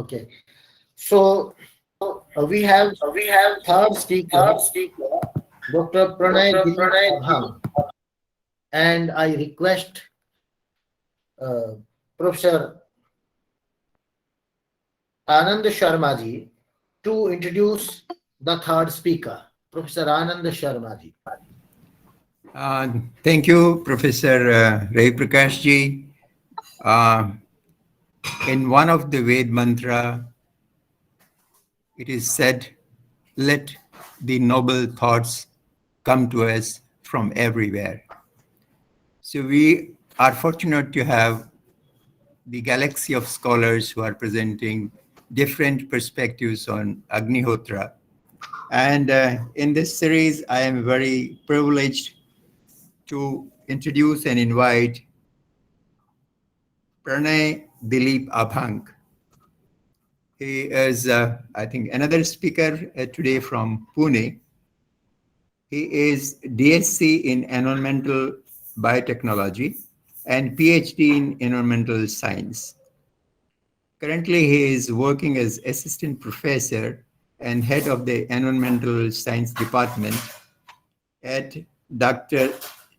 Okay. So we have We have third speaker, third speaker, Dr. Pranay Dr. Dilip Pranay Giri. Abhang, and I request Professor Anand Sharma ji to introduce the third speaker, Professor Anand Sharma ji. Thank you, Professor Ray Prakash ji. Uh, in one of the Ved mantra, it is said, "Let the noble thoughts come to us from everywhere." So we are fortunate to have the galaxy of scholars who are presenting different perspectives on Agnihotra. And in this series, I am very privileged to introduce and invite Pranay Dilip Abhang. He is, I think, another speaker today from Pune. He is DSc in Environmental Biotechnology and PhD in Environmental Science. Currently, he is working as assistant professor and head of the Environmental Science Department at Dr.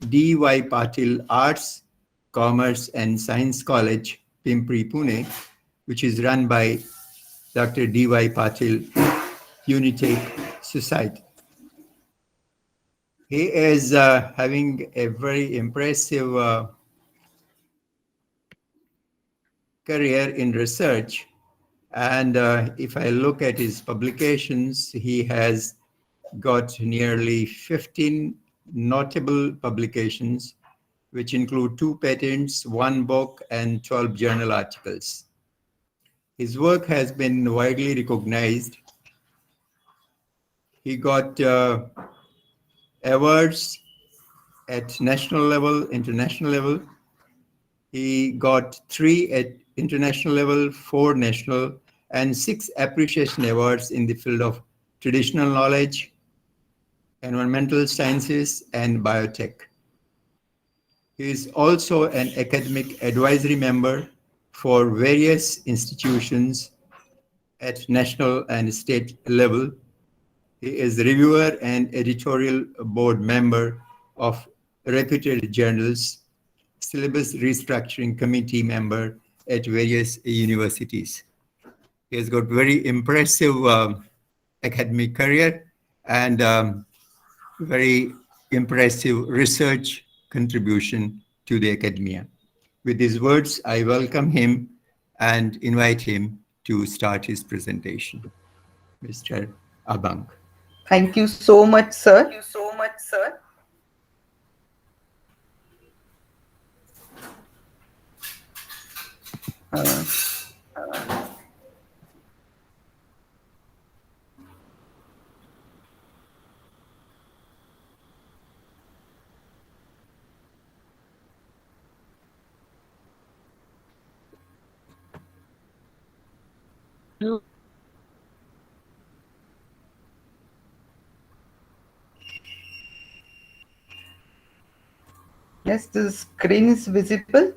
D.Y. Patil Arts, Commerce and Science College, Pimpri, Pune, which is run by Dr. D.Y. Patil Unitech Society. He is having a very impressive career in research. And if I look at his publications, he has got nearly 15 notable publications, which include 2 patents, 1 book, and 12 journal articles. His work has been widely recognized. He got awards at national level, international level. He got 3 at international level, 4 national, and 6 appreciation awards in the field of traditional knowledge, environmental sciences, and biotech. He is also an academic advisory member for various institutions at national and state level. He is reviewer and editorial board member of reputed journals, syllabus restructuring committee member at various universities. He has got very impressive academic career and very impressive research contribution to the academia. With these words, I welcome him and invite him to start his presentation. Mr. Abang. Thank you so much, Thank sir. you so much, sir. Uh, yes, the screen is visible.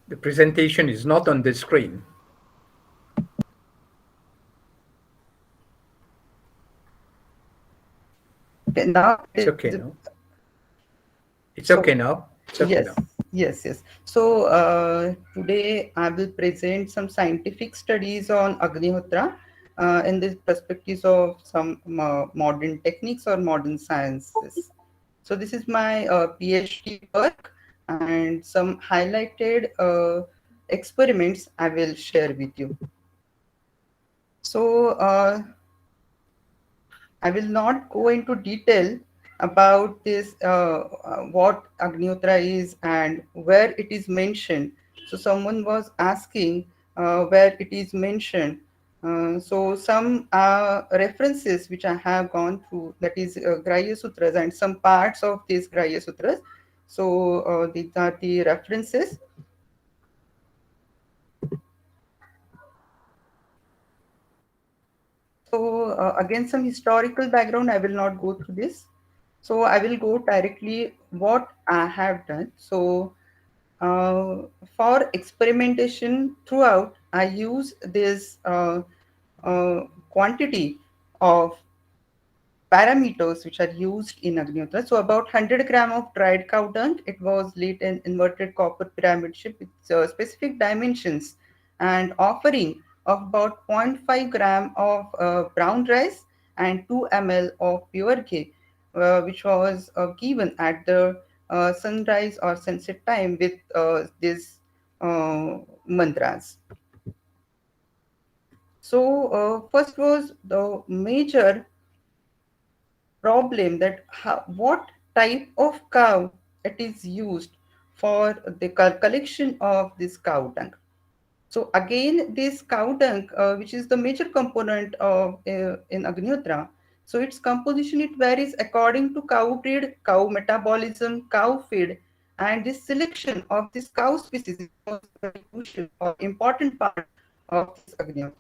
The presentation is not on the screen. Okay, now It's okay now. It's so okay now. It's okay yes, now. yes. So today I will present some scientific studies on Agnihotra in the perspectives of some modern techniques or modern sciences. So this is my PhD work and some highlighted experiments I will share with you. So I will not go into detail about this, what Agnihotra is and where it is mentioned. So someone was asking where it is mentioned. So some references which I have gone through, that is Grahya Sutras and some parts of these Grahya Sutras. So these are the references. So again, some historical background. I will not go through this. So I will go directly what I have done. So for experimentation throughout, I use this quantity of parameters which are used in Agnihotra. So about 100 gram of dried cow dung, it was lit in inverted copper pyramid shape with specific dimensions and offering of about zero 0.5 gram of brown rice and 2 ml of pure ghee, which was given at the sunrise or sunset time with these mantras. So first was the major problem that what type of cow it is used for the collection of this cow dung. So again, this cow dung, which is the major component of in Agnihotra, so its composition it varies according to cow breed, cow metabolism, cow feed, and this selection of this cow species was very crucial or important part of this Agnihotra.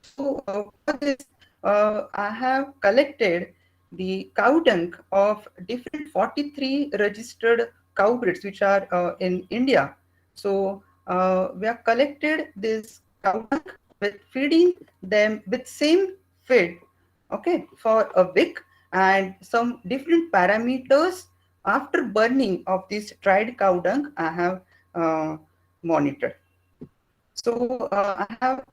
So for this, I have collected the cow dung of different 43 registered cow breeds which are in India. So we have collected this cow dung with feeding them with same feed, okay, for a week, and some different parameters after burning of this dried cow dung I have monitored. So I have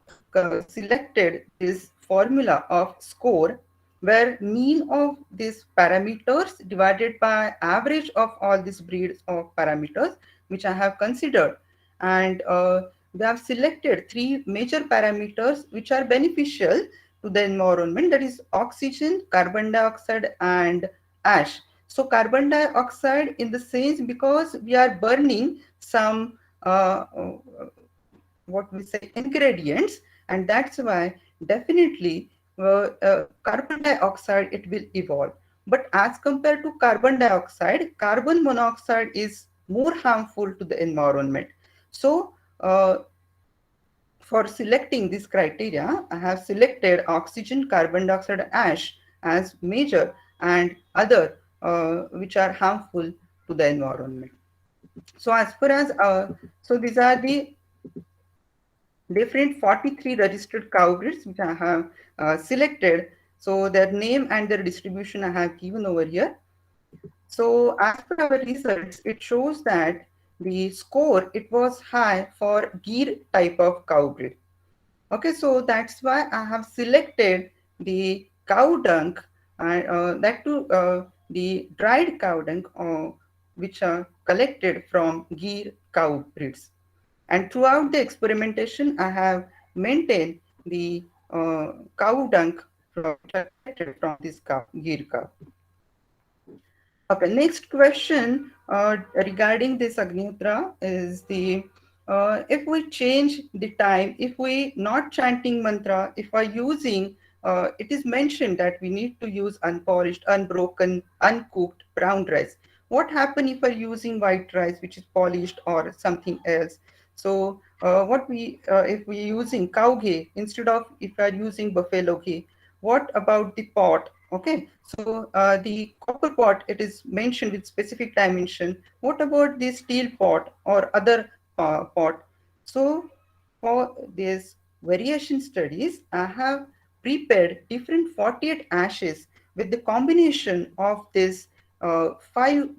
selected this formula of score where mean of these parameters divided by average of all these breeds of parameters which I have considered, and we have selected three major parameters which are beneficial to the environment, that is oxygen, carbon dioxide and ash. So carbon dioxide in the sense because we are burning some what we say ingredients, and that's why definitely carbon dioxide it will evolve. But as compared to carbon dioxide, carbon monoxide is more harmful to the environment. So for selecting this criteria, I have selected oxygen, carbon dioxide, ash as major, and other which are harmful to the environment. So as far as so these are the different 43 registered cow breeds which I have selected. So their name and their distribution I have given over here. So as per our results, it shows that the score, it was high for Gir type of cow breed. Okay, so that's why I have selected the cow dung, and that too the dried cow dung which are collected from Gir cow breeds. And throughout the experimentation, I have maintained the cow dung collected from this cow, Gir cow. Okay, next question regarding this Agnihotra is the if we change the time, if we not chanting mantra, if we're using, it is mentioned that we need to use unpolished, unbroken, uncooked brown rice. What happen if we're using white rice, which is polished or something else? So what we if we're using cow ghee instead of if we're using buffalo ghee, what about the pot? Okay, so the copper pot, it is mentioned with specific dimension. What about the steel pot or other pot? So for these variation studies, I have prepared different 48 ashes with the combination of these 5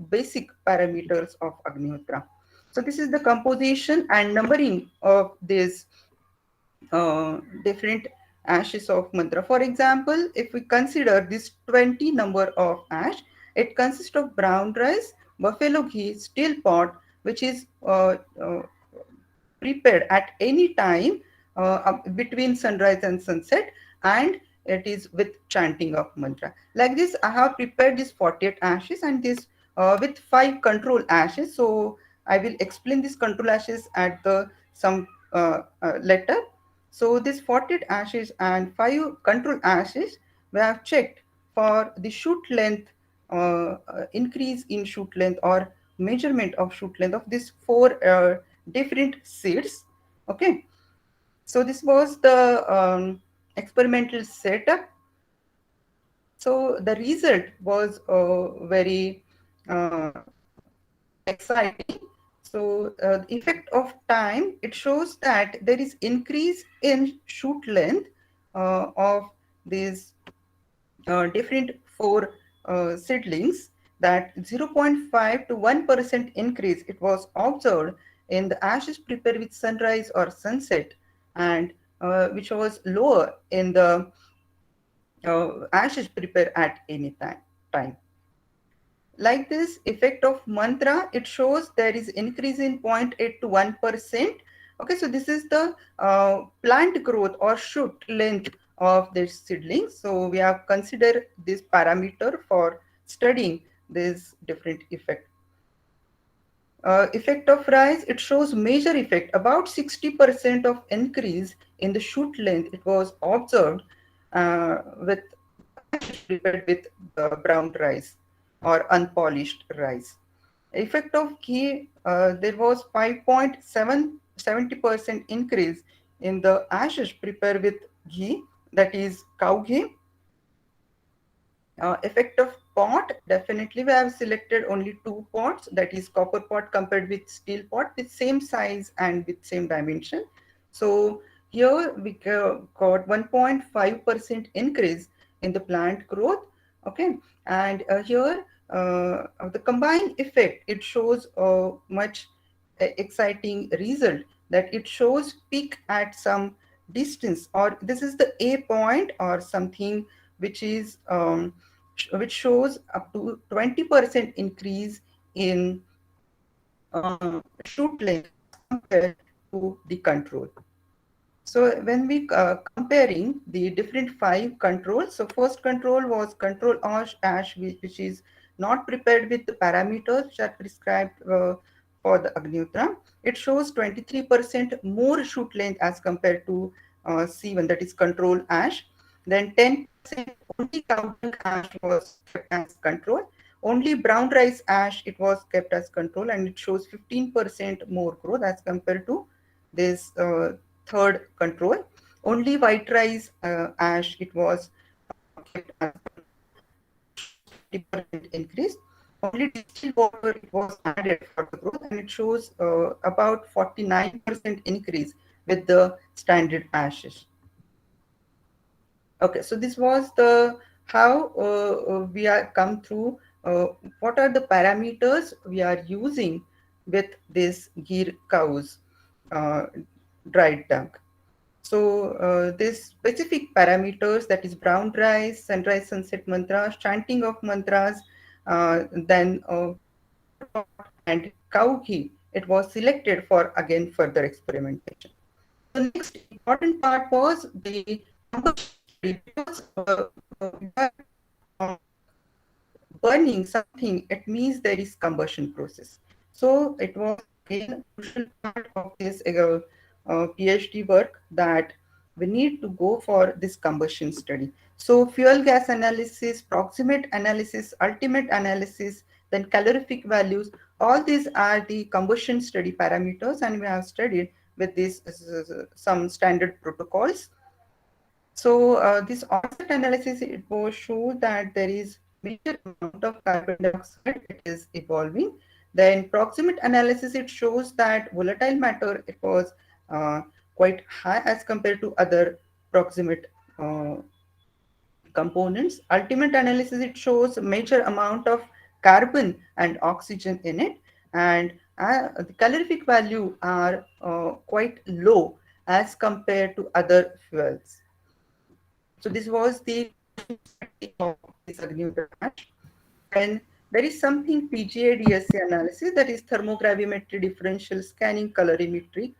basic parameters of Agnihotra. So this is the composition and numbering of these different ashes of mantra. For example, if we consider this 20 number of ash, it consists of brown rice, buffalo ghee, steel pot, which is prepared at any time between sunrise and sunset, and it is with chanting of mantra. Like this, I have prepared this 48 ashes and this with 5 control ashes. So I will explain this control ashes at the some later. So this 48 ashes and 5 control ashes, we have checked for the shoot length, increase in shoot length or measurement of shoot length of these 4 different seeds. Okay, so this was the experimental setup. So the result was very exciting. So the effect of time, it shows that there is increase in shoot length of these different four seedlings, that 0.5 to 1% increase it was observed in the ashes prepared with sunrise or sunset, and which was lower in the ashes prepared at any time. Like this effect of mantra, it shows there is increase in 0.8 to 1%. Okay, so this is the plant growth or shoot length of this seedling. So we have considered this parameter for studying this different effect. Effect of rise, it shows major effect, about 60% of increase in the shoot length it was observed with prepared with brown rice or unpolished rice. Effect of ghee, there was 5.70% increase in the ashes prepared with ghee, that is cow ghee. Effect of pot, definitely we have selected only two pots, that is copper pot compared with steel pot with same size and with same dimension. So here we got 1.5% increase in the plant growth. Okay, and here the combined effect, it shows a much exciting result, that it shows peak at some distance, or this is the A point or something which is which shows up to 20% increase in shoot length compared to the control. So when we comparing the different 5 controls, so first control was control ash which is not prepared with the parameters which are prescribed for the Agnyutra. It shows 23% more shoot length as compared to C1, that is control ash. Then 10% only cow dung ash was kept as control. Only brown rice ash it was kept as control, and it shows 15% more growth as compared to this third control. Only white rice ash it was kept as 50% increase. Only distilled water it was added for the growth, and it shows about 49% increase with the standard ashes. Okay, so this was the how we are come through what are the parameters we are using with this Gir cows dried dung. So this specific parameters, that is brown rice, sunrise sunset mantra, chanting of mantras, then and cow ghee, it was selected for again further experimentation. The next important part was the because burning something, it means there is combustion process. So it was again a crucial part of this PhD work that we need to go for this combustion study. So fuel gas analysis, proximate analysis, ultimate analysis, then calorific values, all these are the combustion study parameters, and we have studied with these some standard protocols. So this onset analysis, it will show that there is major amount of carbon dioxide it is evolving. Then proximate analysis, it shows that volatile matter it was quite high as compared to other proximate components. Ultimate analysis, it shows major amount of carbon and oxygen in it, and the calorific value are quite low as compared to other fuels. So this was the and there is something PGA-DSC analysis, that is thermogravimetry differential scanning colorimetry.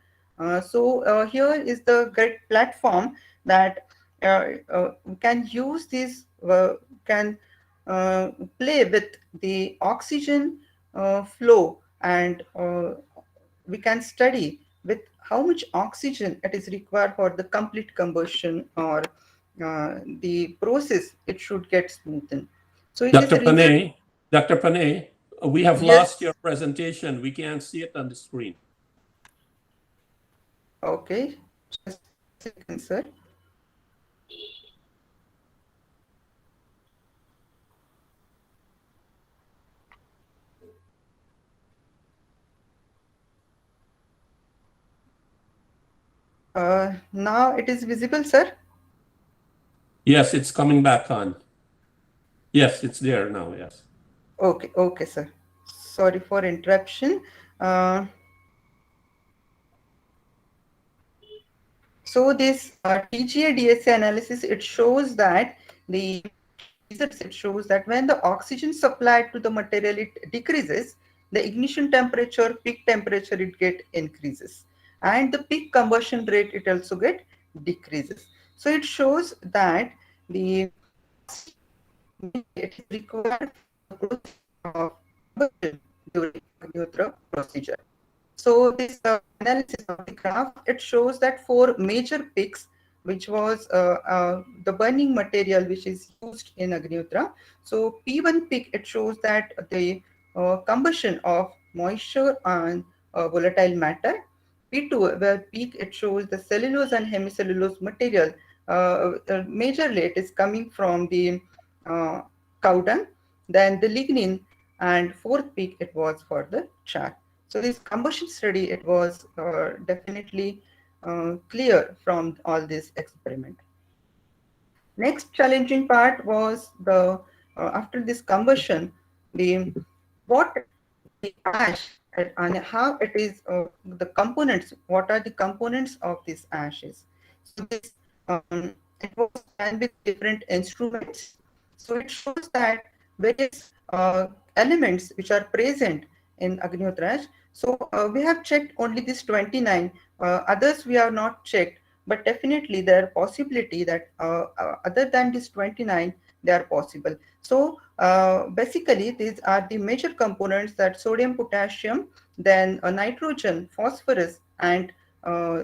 So here is the great platform that can use this, can play with the oxygen flow, and we can study with how much oxygen it is required for the complete combustion, or the process it should get smoothened. So it Dr. is Panay, Dr. Panay, we have Yes. lost your presentation. We can't see it on the screen. Okay, just a second, sir. Now it is visible, sir. Yes, it's coming back on. Yes, it's there now, yes. Okay, okay, sir. Sorry for interruption. So this TGA DSA analysis, it shows that the results, it shows that when the oxygen supplied to the material, it decreases, the ignition temperature, peak temperature, it get increases, and the peak combustion rate, it also get decreases. So it shows that the it is required for the process of combustion during Agnihotra procedure. So this analysis of the graph, it shows that for major peaks, which was the burning material which is used in Agnihotra. So P1 peak, it shows that the combustion of moisture and volatile matter. P2, where peak, it shows the cellulose and hemicellulose material. Majorly, it is coming from the cow dung. Then the lignin, and fourth peak, it was for the char. So this combustion study, it was definitely clear from all this experiment. Next challenging part was the after this combustion, the what the ash and how it is the components. What are the components of these ashes? So this it was done with different instruments. So it shows that various elements which are present in Agnihotra ash. So we have checked only this 29. Others we have not checked, but definitely there are possibility that other than this 29, they are possible. So basically, these are the major components, that sodium, potassium, then nitrogen, phosphorus, and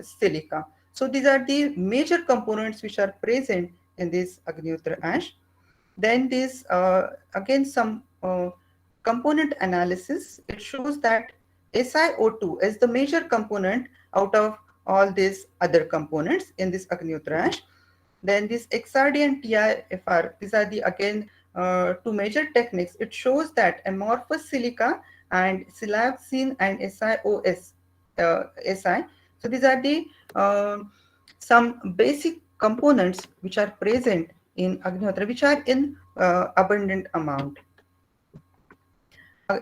silica. So these are the major components which are present in this Agnihotra ash. Then this again some component analysis. It shows that SiO2 is the major component out of all these other components in this Agnihotra ash. Then this XRD and TIFR, these are the again two major techniques. It shows that amorphous silica and siloxane and SiOS, Si. So these are the some basic components which are present in Agnihotra, which are in abundant amount.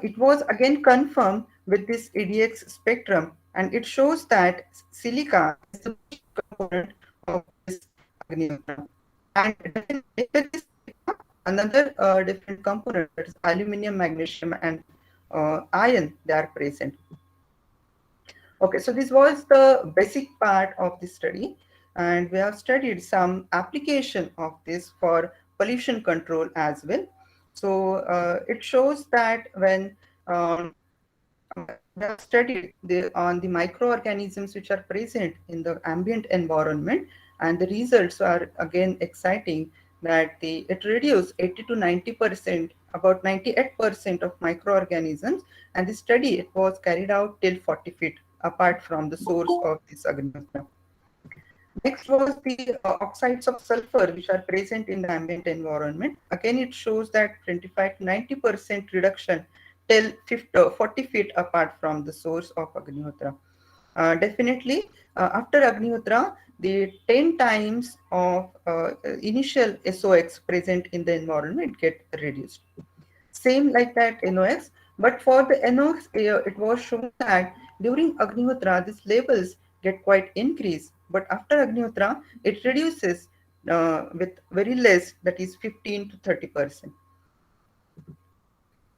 It was again confirmed with this EDX spectrum, and it shows that silica is the component of this Agnihotra. And another different component, that is aluminum, magnesium, and iron, they are present. Okay, so this was the basic part of the study, and we have studied some application of this for pollution control as well. So it shows that when we have studied on the microorganisms which are present in the ambient environment, and the results are again exciting, that it reduced 80 to 90%, about 98% of microorganisms, and the study, it was carried out till 40 feet apart from the source of this Agnihotra. Next was the oxides of sulfur which are present in the ambient environment. Again, it shows that 25 to 90% reduction till 40 feet apart from the source of Agnihotra. Definitely, after Agnihotra, the 10 times of initial SOx present in the environment get reduced. Same like that NOx, but for the NOx, it was shown that during Agnihotra, these levels get quite increased, but after Agnihotra, it reduces with very less, that is 15 to 30%.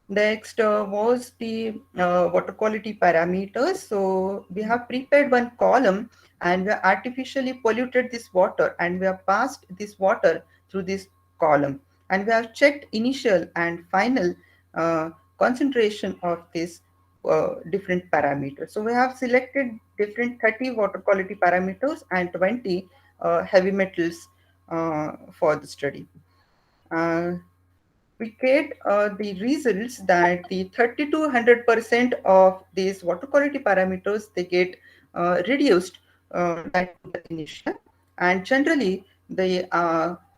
Next was the water quality parameters. So we have prepared one column, and we have artificially polluted this water, and we have passed this water through this column, and we have checked initial and final concentration of this different parameters. So we have selected different 30 water quality parameters and 20 heavy metals for the study. We get the results that the 30 to 100% of these water quality parameters, they get reduced at the initial, and generally the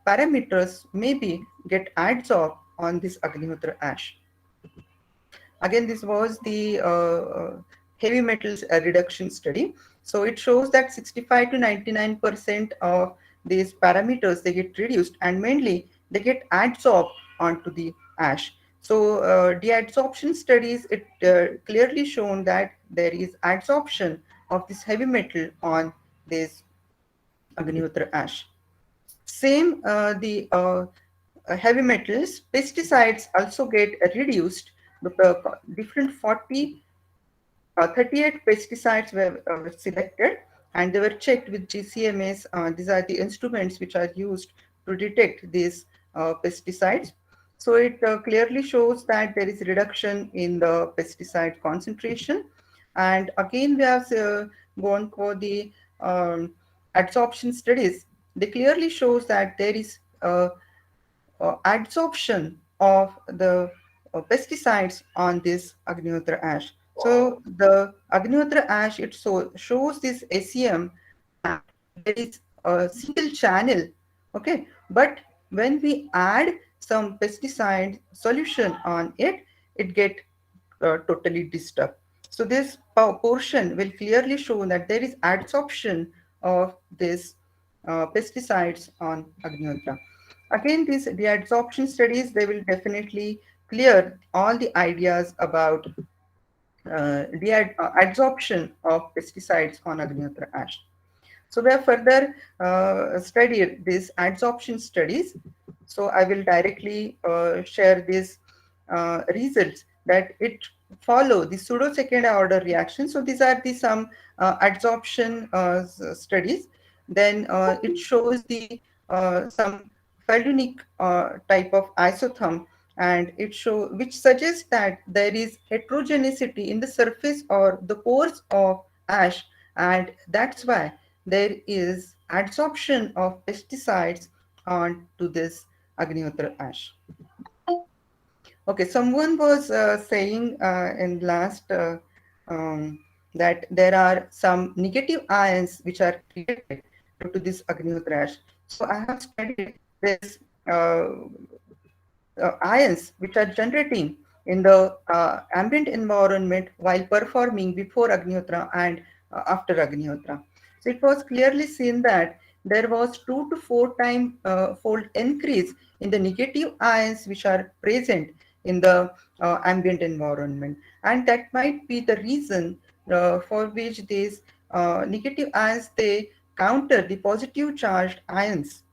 parameters maybe get adsorbed on this Agnihotra ash. Again, this was the heavy metals reduction study. So it shows that 65 to 99% of these parameters, they get reduced, and mainly they get adsorbed onto the ash. So deadsorption studies, it clearly shown that there is adsorption of this heavy metal on this Agnihotra ash. Same, the heavy metals, pesticides also get reduced. The different 38 pesticides were selected, and they were checked with GCMS. These are the instruments which are used to detect these pesticides. So it clearly shows that there is reduction in the pesticide concentration. And again, we have gone for the adsorption studies. They clearly shows that there is adsorption of the pesticides on this Agnihotra ash. So the Agnihotra ash, it shows this SEM, and there is a single channel, okay? But when we add some pesticide solution on it, it get totally disturbed. So this portion will clearly show that there is adsorption of this pesticides on Agnihotra. Again, these deadsorption studies, they will definitely clear all the ideas about adsorption of pesticides on Agnihotra ash. So we have further studied these adsorption studies. So I will directly share these results that it follow the pseudo second order reaction. So these are the some adsorption studies. Then it shows the some Falunic type of isotherm, and which suggests that there is heterogeneity in the surface or the pores of ash, and that's why there is adsorption of pesticides onto this Agnihotra ash. Okay, someone was saying in last that there are some negative ions which are created due to this Agnihotra ash. So I have studied this ions which are generating in the ambient environment while performing before Agnihotra and after Agnihotra. So it was clearly seen that there was 2 to 4 time fold increase in the negative ions which are present in the ambient environment, and that might be the reason for which these negative ions, they counter the positive charged ions,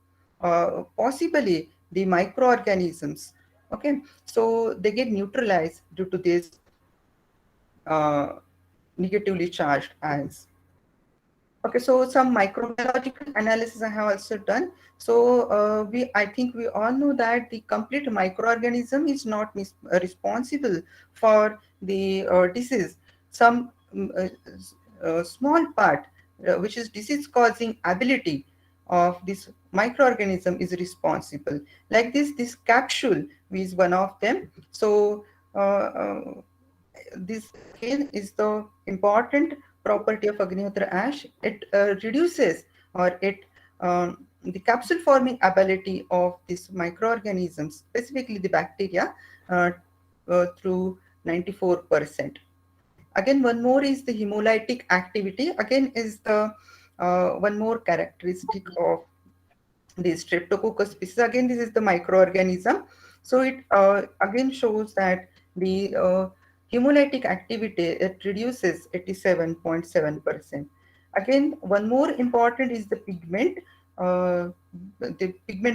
possibly the microorganisms. Okay, so they get neutralized due to this negatively charged ions. Okay, so some microbiological analysis I have also done. So I think we all know that the complete microorganism is not responsible for the disease. Some small part, which is disease causing ability of this microorganism, is responsible. Like this capsule is one of them. So this again is the important property of Agnihotra ash. It reduces, or it the capsule forming ability of these microorganisms, specifically the bacteria, through 94%. Again, one more is the hemolytic activity. Again, is the one more characteristic of the Streptococcus species. Again, this is the microorganism. So it again shows that the hemolytic activity, it reduces 87.7%. Again, one more important is the pigment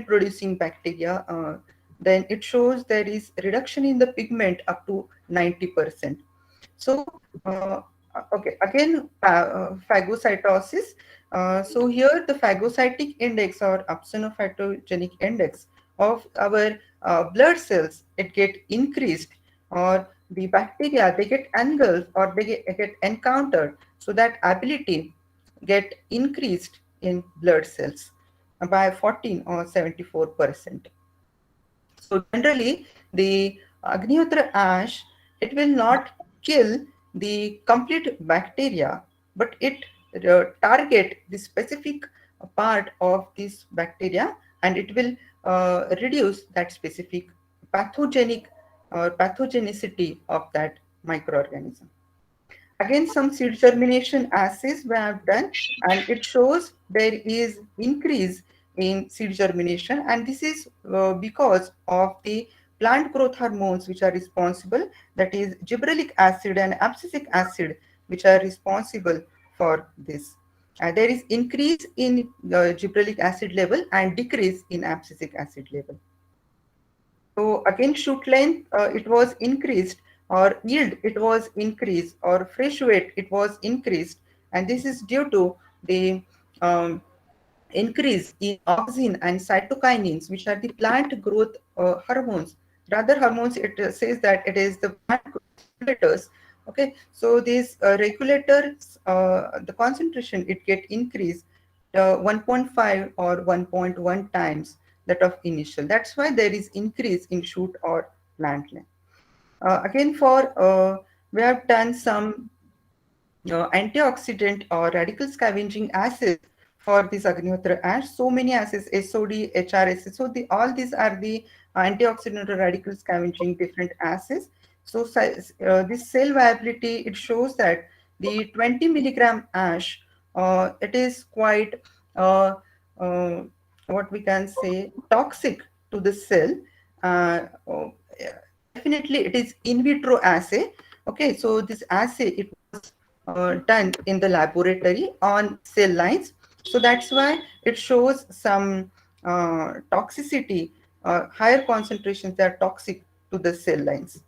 producing bacteria. Then it shows there is reduction in the pigment up to 90%. So okay, again, phagocytosis. So here the phagocytic index or opsonophytogenic index of our blood cells, it get increased, or the bacteria, they get engulfed, or they get encountered. So that ability get increased in blood cells by 14 or 74%. So generally, the Agnihotra ash, it will not kill the complete bacteria, but it target the specific part of this bacteria, and it will reduce that specific pathogenic or pathogenicity of that microorganism. Again, some seed germination assays we have done, and it shows there is increase in seed germination, and this is because of the plant growth hormones which are responsible, that is gibberellic acid and abscisic acid, which are responsible for this. There is increase in gibberellic acid level and decrease in abscisic acid level. So again, shoot length, it was increased, or yield, it was increased, or fresh weight, it was increased. And this is due to the increase in auxin and cytokinins, which are the plant growth hormones. Rather hormones, it says that it is the plant growth regulators. Okay, so these regulators, the concentration, it get increased 1.5 or 1.1 times that of initial. That's why there is increase in shoot or plant length. Again, we have done some antioxidant or radical scavenging assays for this Agnihotra ash. So many assays, SOD, HRSS. So all these are the antioxidant or radical scavenging different assays. So this cell viability, it shows that the 20 milligram ash, it is quite what we can say, toxic to the cell. Definitely it is in vitro assay. Okay, so this assay, it was done in the laboratory on cell lines. So that's why it shows some toxicity, higher concentrations that are toxic to the cell lines.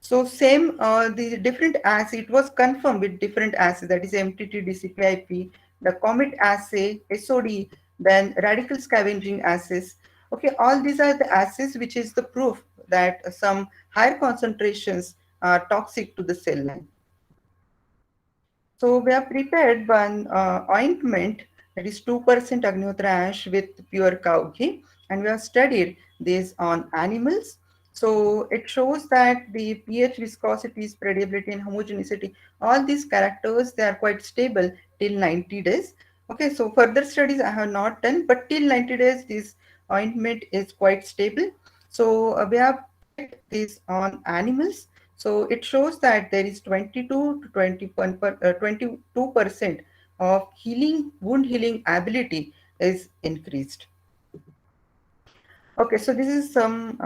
So same, the different assay, it was confirmed with different assays, that is MTT, DCPIP, the COMET assay, SOD, then radical scavenging assays. Okay, all these are the assays which is the proof that some higher concentrations are toxic to the cell line. So we have prepared one ointment, that is 2% Agnihotra ash with pure cow ghee, and we have studied this on animals. So it shows that the pH, viscosity, spreadability, and homogeneity, all these characters, they are quite stable till 90 days. Okay, so further studies I have not done, but till 90 days, this ointment is quite stable. So we have put this on animals. So it shows that there is 22 to 22% of wound healing ability is increased. Okay, so this is some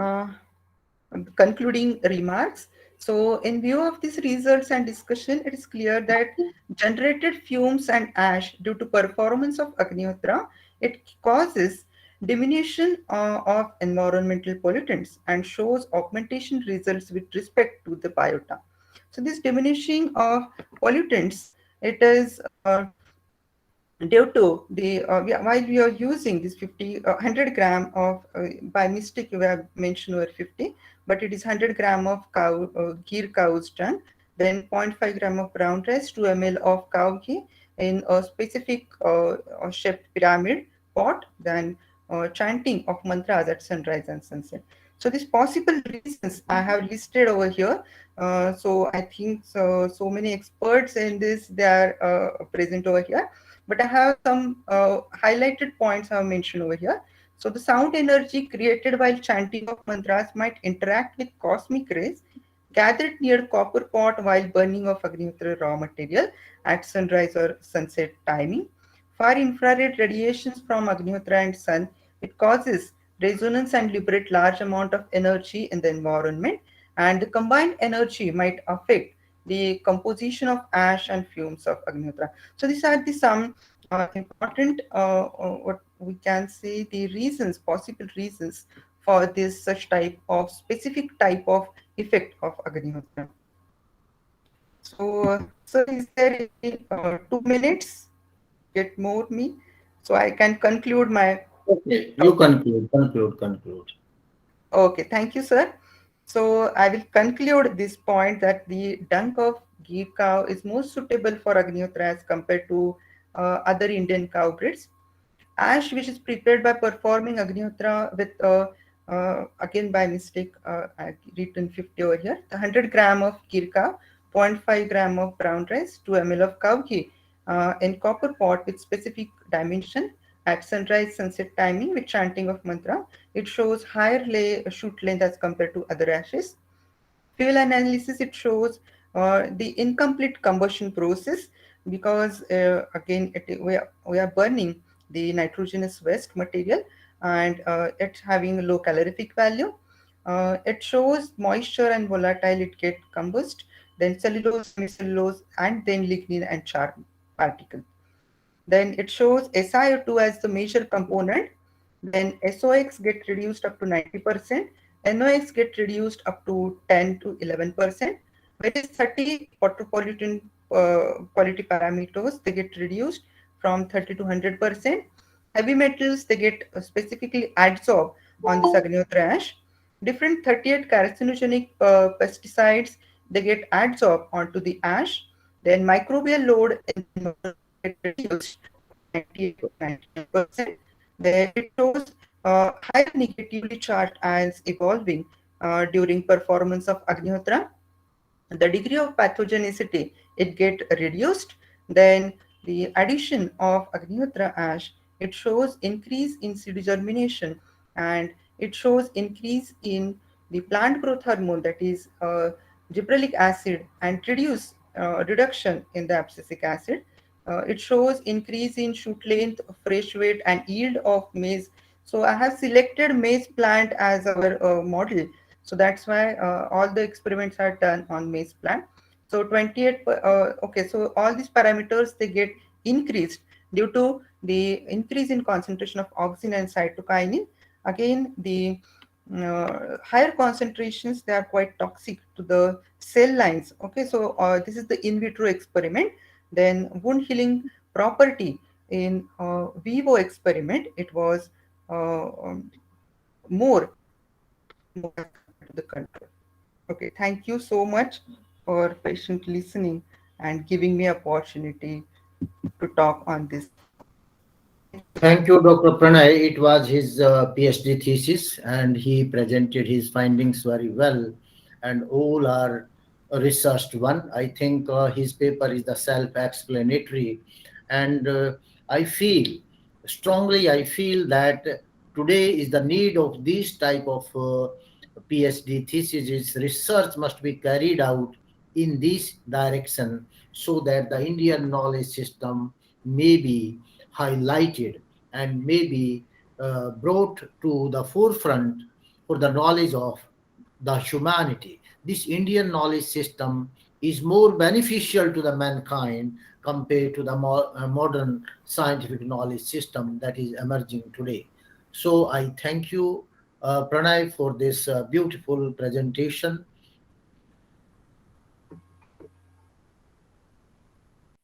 concluding remarks. So in view of these results and discussion, it is clear that generated fumes and ash due to performance of Agnihotra, it causes diminution of environmental pollutants and shows augmentation results with respect to the biota. So this diminishing of pollutants, it is due to the while we are using this 100 gram of by mistake we have mentioned over 50, but it is 100 gram of ghee cows done, then 0.5 gram of brown rice, 2 ml of cow ghee in a specific shaped pyramid pot, then chanting of mantras at sunrise and sunset. So these possible reasons I have listed over here. So I think so many experts in this, they are present over here. But I have some highlighted points I have mentioned over here. So the sound energy created while chanting of mantras might interact with cosmic rays gathered near copper pot while burning of Agnihotra raw material at sunrise or sunset timing. Far infrared radiations from Agnihotra and sun, it causes resonance and liberate large amount of energy in the environment, and the combined energy might affect the composition of ash and fumes of Agnihotra. So these are the some important, what we can say, the reasons, possible reasons for this such type of specific type of effect of Agnihotra. So, is there any, 2 minutes? Get more me, so I can conclude my. Okay, you conclude. Okay, thank you, sir. So I will conclude this point that the dung of ghee cow is more suitable for Agnihotra as compared to other Indian cow breeds. Ash, which is prepared by performing Agnihotra with, again by mistake, I written 50 over here, 100 gram of ghee cow, 0.5 gram of brown rice, 2 ml of cow ghee in copper pot with specific dimension at sunrise sunset timing with chanting of mantra. It shows higher shoot length as compared to other ashes. Fuel analysis, it shows the incomplete combustion process, because again we are burning the nitrogenous waste material, and it's having a low calorific value. It shows moisture and volatile, it get combust, then cellulose, semicellulose, and then lignin and char particle. Then it shows SiO2 as the major component. Then SOx get reduced up to 90%. NOx get reduced up to 10 to 11%. Whereas 30 water pollutant quality parameters, they get reduced from 30 to 100%. Heavy metals, they get specifically adsorbed on this Agnihotra ash. Different 38 carcinogenic pesticides, they get adsorbed onto the ash. Then microbial load in get reduced 98 to 99%. There it shows higher negatively charged ions evolving during performance of Agnihotra. The degree of pathogenicity, it get reduced. Then the addition of Agnihotra ash, it shows increase in seed germination, and it shows increase in the plant growth hormone, that is gibberellic acid, and reduction in the abscisic acid. It shows increase in shoot length, fresh weight, and yield of maize. So I have selected maize plant as our model. So that's why all the experiments are done on maize plant. So 28, okay, so all these parameters, they get increased due to the increase in concentration of auxin and cytokinin. Again, the higher concentrations, they are quite toxic to the cell lines. Okay, so this is the in vitro experiment. Then wound healing property in vivo experiment, it was more to the control. Okay, thank you so much for patient listening and giving me opportunity to talk on this. Thank you, Dr. Pranay. It was his PhD thesis, and he presented his findings very well, and all are researched one. I think his paper is the self-explanatory, and I feel strongly. I feel that today is the need of this type of PhD thesis. Research must be carried out in this direction so that the Indian knowledge system may be highlighted and may be brought to the forefront for the knowledge of the humanity. This Indian knowledge system is more beneficial to the mankind compared to the modern scientific knowledge system that is emerging today. So I thank you, Pranay, for this beautiful presentation,